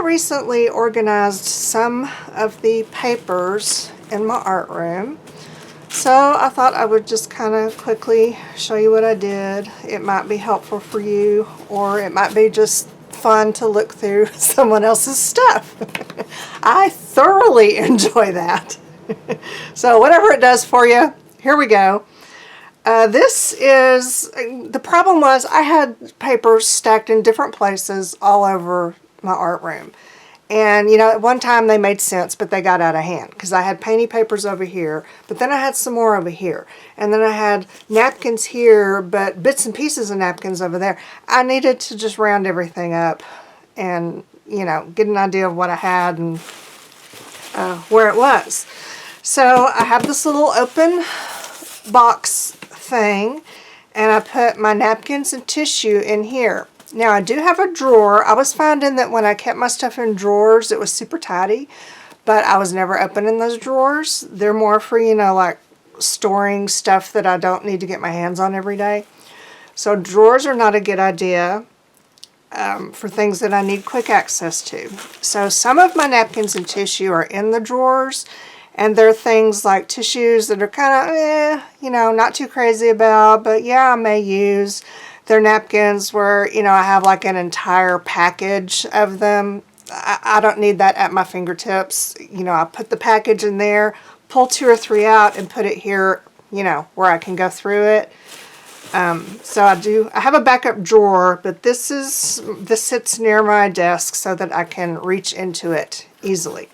recently organized some of the papers in my art room. So I thought I would just kind of quickly show you what I did. It might be helpful for you, or it might be just fun to look through someone else's stuff. I thoroughly enjoy that. So whatever it does for you, here we go. The problem was I had papers stacked in different places all over my art room. And, you know, at one time they made sense, but they got out of hand because I had painty papers over here, but then I had some more over here. And then I had napkins here, but bits and pieces of napkins over there. I needed to just round everything up and, you know, get an idea of what I had and where it was. So I have this little open box thing, and I put my napkins and tissue in here. Now I do have a drawer. I was finding that when I kept my stuff in drawers, it was super tidy, but I was never opening those drawers. They're more for, you know, like storing stuff that I don't need to get my hands on every day. So drawers are not a good idea for things that I need quick access to. So some of my napkins and tissue are in the drawers, and they're things like tissues that are kind of, you know, not too crazy about, but yeah, I may use. They're napkins where, you know, I have like an entire package of them. I don't need that at my fingertips. You know, I put the package in there, pull 2 or 3 out, and put it here, you know, where I can go through it. So I have a backup drawer, but this sits near my desk so that I can reach into it easily.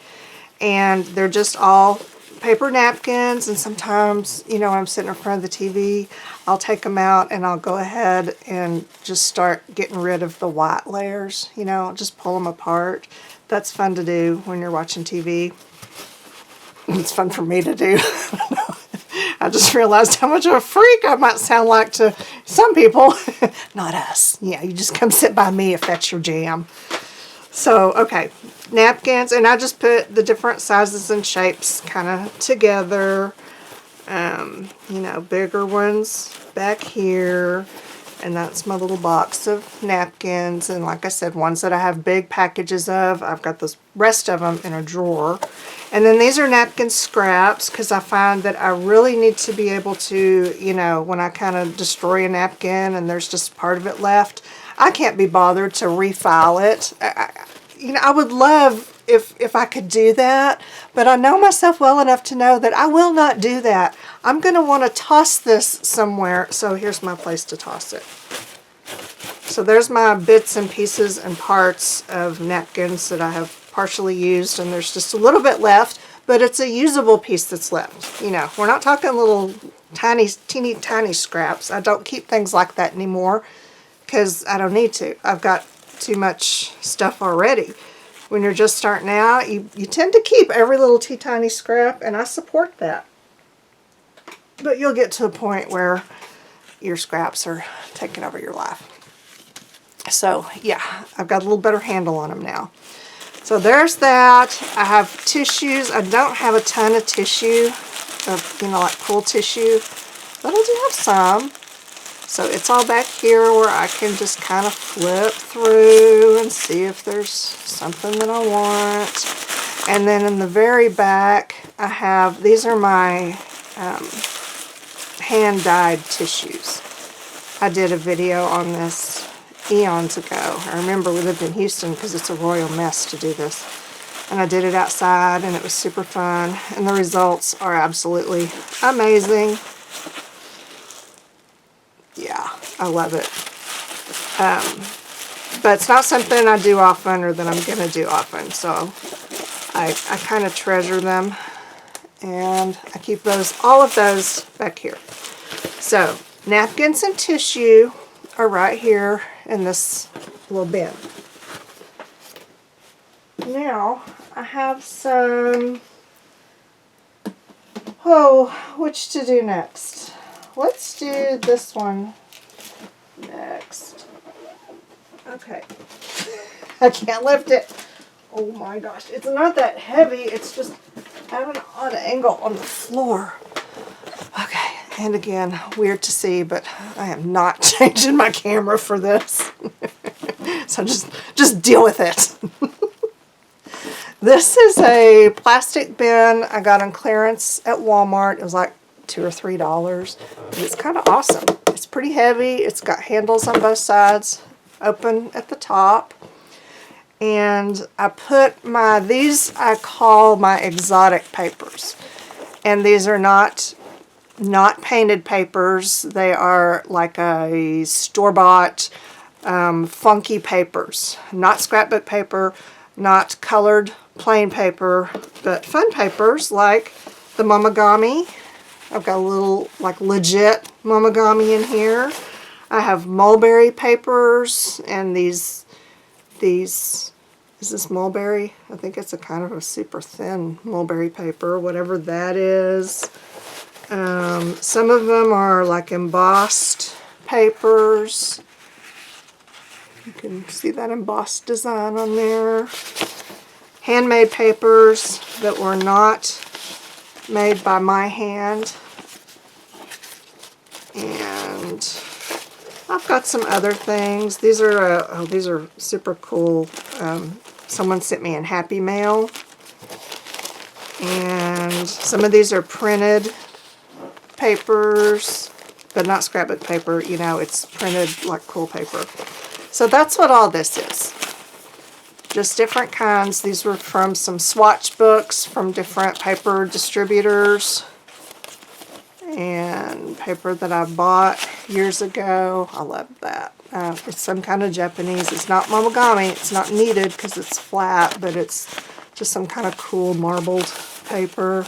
And they're just all paper napkins, and sometimes, you know, when I'm sitting in front of the TV, I'll take them out and I'll go ahead and just start getting rid of the white layers, you know, just pull them apart. That's fun to do when you're watching TV. It's fun for me to do. I just realized how much of a freak I might sound like to some people. Not us. Yeah, you just come sit by me if that's your jam. So, okay, napkins, and I just put the different sizes and shapes kind of together. You know, bigger ones back here, and that's my little box of napkins. And like I said, ones that I have big packages of, I've got the rest of them in a drawer. And then these are napkin scraps, because I find that I really need to be able to, you know, when I kind of destroy a napkin and there's just part of it left, I can't be bothered to refile it. You know, I would love if I could do that, but I know myself well enough to know that I will not do that. I'm going to want to toss this somewhere, so here's my place to toss it. So there's my bits and pieces and parts of napkins that I have partially used, and there's just a little bit left, but it's a usable piece that's left. You know, we're not talking little teeny tiny scraps. I don't keep things like that anymore because I don't need to. I've got too much stuff already. When you're just starting out, you tend to keep every little tiny scrap, and I support that. But you'll get to a point where your scraps are taking over your life. So yeah, I've got a little better handle on them now. So there's that. I have tissues. I don't have a ton of tissue, you know, like cool tissue, but I do have some. So it's all back here where I can just kind of flip through and see if there's something that I want. And then in the very back, I have, these are my hand-dyed tissues. I did a video on this eons ago. I remember we lived in Houston because it's a royal mess to do this. And I did it outside, and it was super fun. And the results are absolutely amazing. Yeah, I love it. But it's not something I do often or that I'm going to do often. So I kind of treasure them. And I keep all of those back here. So napkins and tissue are right here in this little bin. Now I have some, which to do next? Let's do this one next. Okay. I can't lift it. Oh my gosh. It's not that heavy. It's just at an odd angle on the floor. Okay. And again, weird to see, but I am not changing my camera for this. So just deal with it. This is a plastic bin I got on clearance at Walmart. It was like $2 or $3. It's kind of awesome. It's pretty heavy. It's got handles on both sides, open at the top. And I put these I call my exotic papers. And these are not painted papers. They are like a store-bought funky papers. Not scrapbook paper, not colored plain paper, but fun papers like the Momogami. I've got a little like legit Momogami in here. I have mulberry papers and these, is this mulberry? I think it's a kind of a super thin mulberry paper, whatever that is. Some of them are like embossed papers. You can see that embossed design on there. Handmade papers that were not made by my hand. And I've got some other things. These are these are super cool. Someone sent me in Happy Mail. And some of these are printed papers, but not scrapbook paper. You know, it's printed like cool paper. So that's what all this is. Just different kinds. These were from some swatch books from different paper distributors. And paper that I bought years ago. I love that. It's some kind of Japanese. It's not Momogami. It's not kneaded because it's flat, but it's just some kind of cool marbled paper.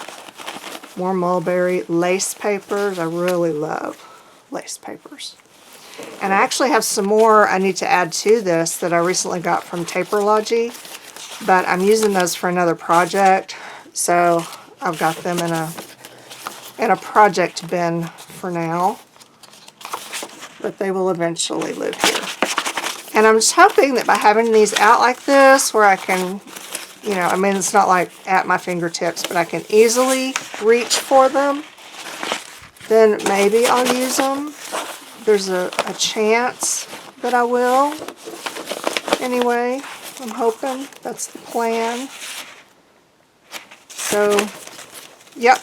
More mulberry. Lace papers. I really love lace papers. And I actually have some more I need to add to this that I recently got from Taperlogy, but I'm using those for another project, so I've got them in a project bin for now, but they will eventually live here. And I'm just hoping that by having these out like this, where I can, you know, I mean, it's not like at my fingertips, but I can easily reach for them, then maybe I'll use them. There's a chance that I will. Anyway, I'm hoping that's the plan. So, yep,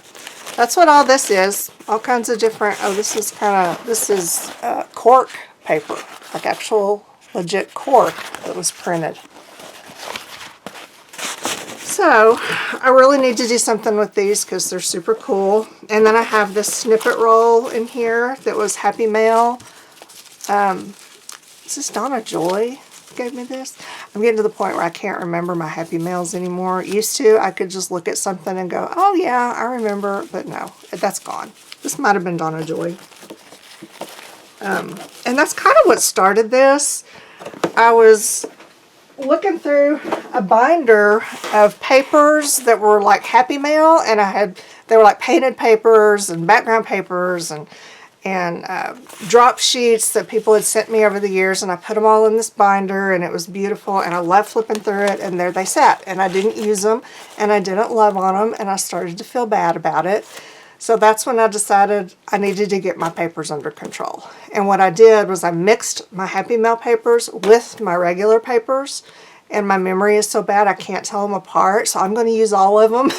that's what all this is. All kinds of different, oh, this is cork paper, like actual legit cork that was printed. So, I really need to do something with these because they're super cool. And then I have this snippet roll in here that was Happy Mail. Is this Donna Joy gave me this? I'm getting to the point where I can't remember my Happy Mails anymore. Used to, I could just look at something and go, oh yeah, I remember, but no, that's gone. This might have been Donna Joy. And that's kind of what started this. I was looking through a binder of papers that were like Happy Mail, and they were like painted papers and background papers and drop sheets that people had sent me over the years, and I put them all in this binder, and it was beautiful, and I loved flipping through it, and there they sat, and I didn't use them, and I didn't love on them, and I started to feel bad about it. So that's when I decided I needed to get my papers under control. And what I did was I mixed my Happy Mail papers with my regular papers, and my memory is so bad I can't tell them apart, so I'm going to use all of them.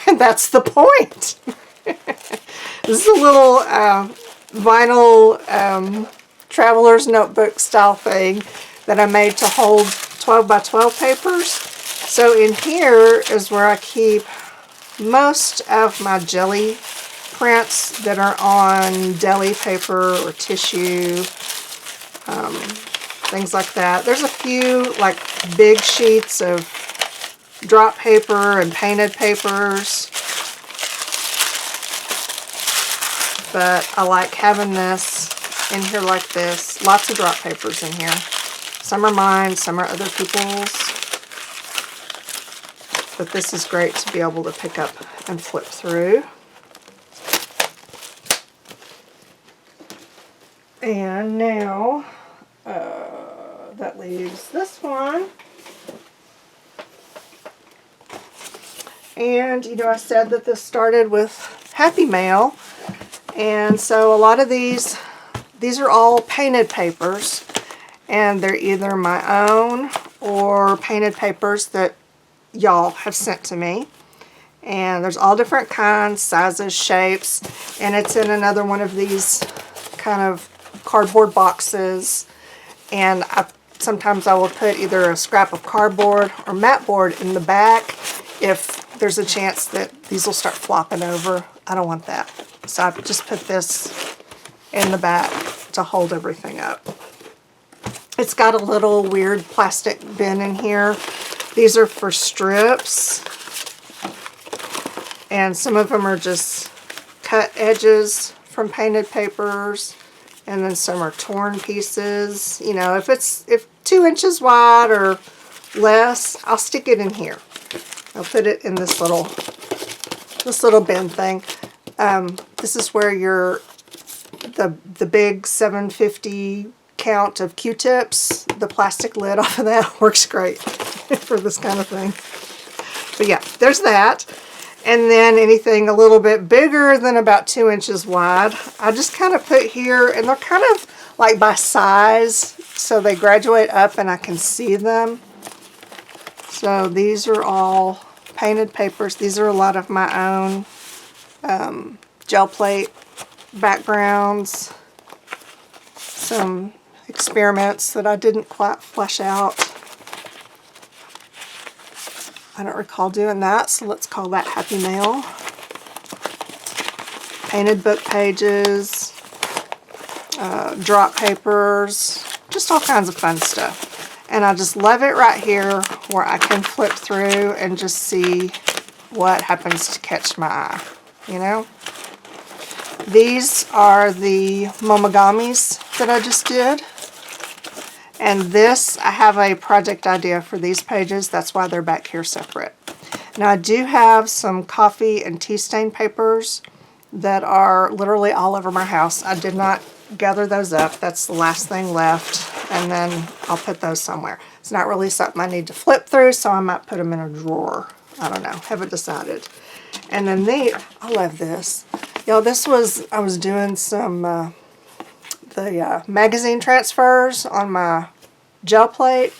And that's the point. This is a little vinyl traveler's notebook style thing that I made to hold 12 by 12 papers. So in here is where I keep most of my jelly prints that are on deli paper or tissue, things like that. There's a few like big sheets of drop paper and painted papers, but I like having this in here like this. Lots of drop papers in here. Some are mine, some are other people's. But this is great to be able to pick up and flip through. And now, that leaves this one. And, you know, I said that this started with Happy Mail. And so a lot of these are all painted papers. And they're either my own or painted papers that y'all have sent to me. And there's all different kinds, sizes, shapes, and it's in another one of these kind of cardboard boxes. And sometimes I will put either a scrap of cardboard or mat board in the back if there's a chance that these will start flopping over. I don't want that. So I've just put this in the back to hold everything up. It's got a little weird plastic bin in here. These are for strips. And some of them are just cut edges from painted papers. And then some are torn pieces. You know, if 2 inches wide or less, I'll stick it in here. I'll put it in this little bin thing. This is where the big 750 count of Q-tips, the plastic lid off of that works great for this kind of thing. But yeah, there's that. And then anything a little bit bigger than about 2 inches wide, I just kind of put here, and they're kind of like by size, so they graduate up and I can see them. So these are all painted papers. These are a lot of my own gel plate backgrounds, some experiments that I didn't quite flesh out. I don't recall doing that, so let's call that Happy Mail. Painted book pages, drop papers, just all kinds of fun stuff. And I just love it right here where I can flip through and just see what happens to catch my eye, you know? These are the momogamis that I just did. And this, I have a project idea for these pages. That's why they're back here separate. Now I do have some coffee and tea stain papers that are literally all over my house. I did not gather those up. That's the last thing left. And then I'll put those somewhere. It's not really something I need to flip through, so I might put them in a drawer. I don't know. Haven't decided. And then I love this. Y'all, I was doing some the magazine transfers on my gel plate,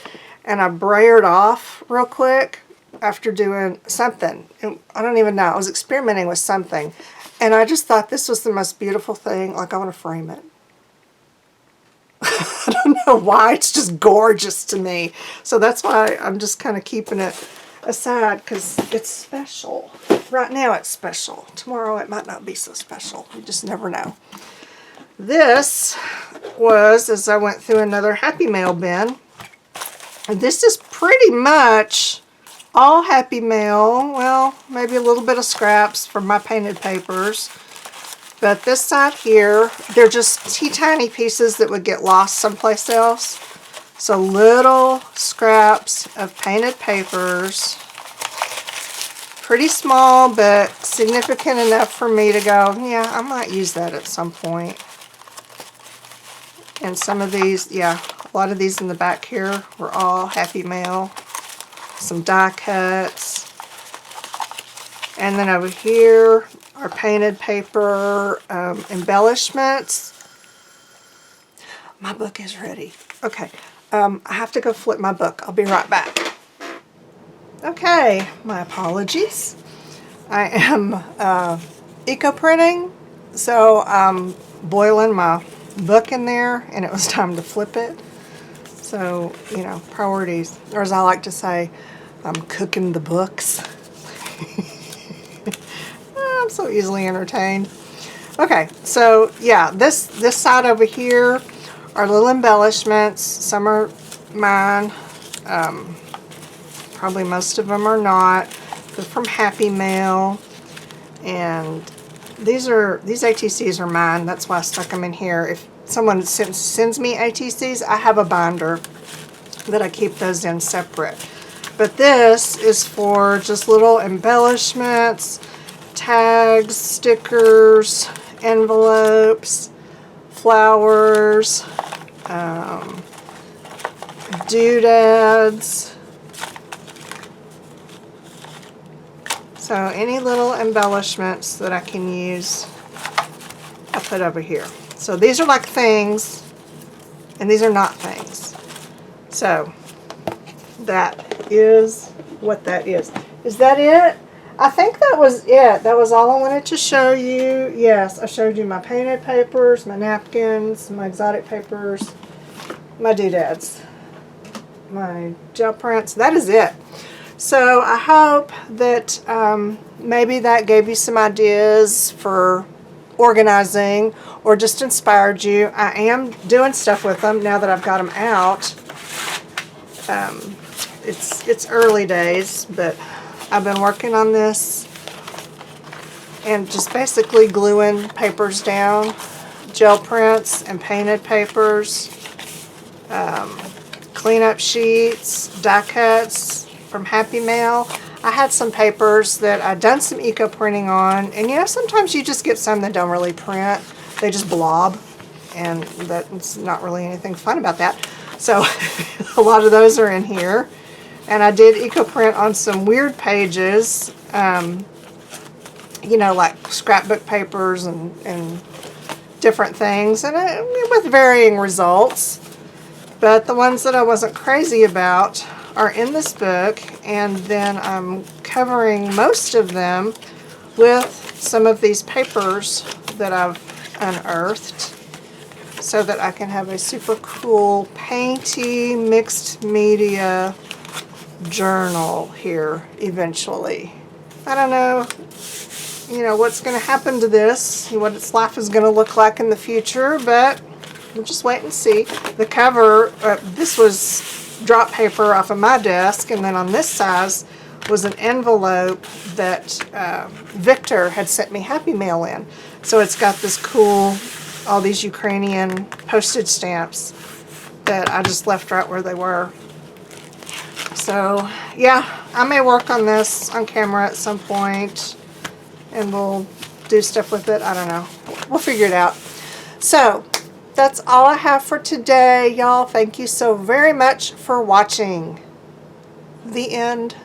and I brayered off real quick after doing something. And I don't even know. I was experimenting with something, and I just thought this was the most beautiful thing. Like, I want to frame it. I don't know why. It's just gorgeous to me. So that's why I'm just kind of keeping it aside, because it's special. Right now it's special. Tomorrow it might not be so special. You just never know. This was, as I went through another Happy Mail bin, and this is pretty much all Happy Mail. Well, maybe a little bit of scraps from my painted papers. But this side here, they're just teeny pieces that would get lost someplace else. So little scraps of painted papers. Pretty small, but significant enough for me to go, yeah, I might use that at some point. And some of these, yeah, a lot of these in the back here were all Happy Mail. Some die cuts. And then over here are painted paper embellishments. My book is ready. Okay, I have to go flip my book. I'll be right back. Okay, my apologies. I am eco-printing, so I'm boiling my book in there, and it was time to flip it. So, you know, priorities, or as I like to say, I'm cooking the books. I'm so easily entertained. Okay, so yeah, this side over here are little embellishments. Some are mine. Probably most of them are not. They're from Happy Mail. And these ATCs are mine. That's why I stuck them in here. If someone sends me ATCs, I have a binder that I keep those in separate. But this is for just little embellishments, tags, stickers, envelopes, flowers, doodads. So any little embellishments that I can use, I put over here. So these are like things, and these are not things. So that is what that is. Is that it? I think that was it. That was all I wanted to show you. Yes, I showed you my painted papers, my napkins, my exotic papers, my doodads, my gel prints. That is it. So I hope that maybe that gave you some ideas for organizing or just inspired you. I am doing stuff with them now that I've got them out. It's early days, but I've been working on this and just basically gluing papers down, gel prints and painted papers, cleanup sheets, die cuts from Happy Mail. I had some papers that I'd done some eco printing on, and you know, sometimes you just get some that don't really print. They just blob, and that's not really anything fun about that. So a lot of those are in here. And I did eco print on some weird pages, you know, like scrapbook papers and different things, and with varying results. But the ones that I wasn't crazy about are in this book, and then I'm covering most of them with some of these papers that I've unearthed so that I can have a super cool painty mixed media journal here eventually. I don't know, you know, what's going to happen to this, what its life is going to look like in the future, but we'll just wait and see. The cover, this was drop paper off of my desk, and then on this size was an envelope that Victor had sent me Happy Mail in. So it's got this cool, all these Ukrainian postage stamps that I just left right where they were. So yeah, I may work on this on camera at some point, and we'll do stuff with it. I don't know. We'll figure it out. So that's all I have for today, y'all. Thank you so very much for watching. The end.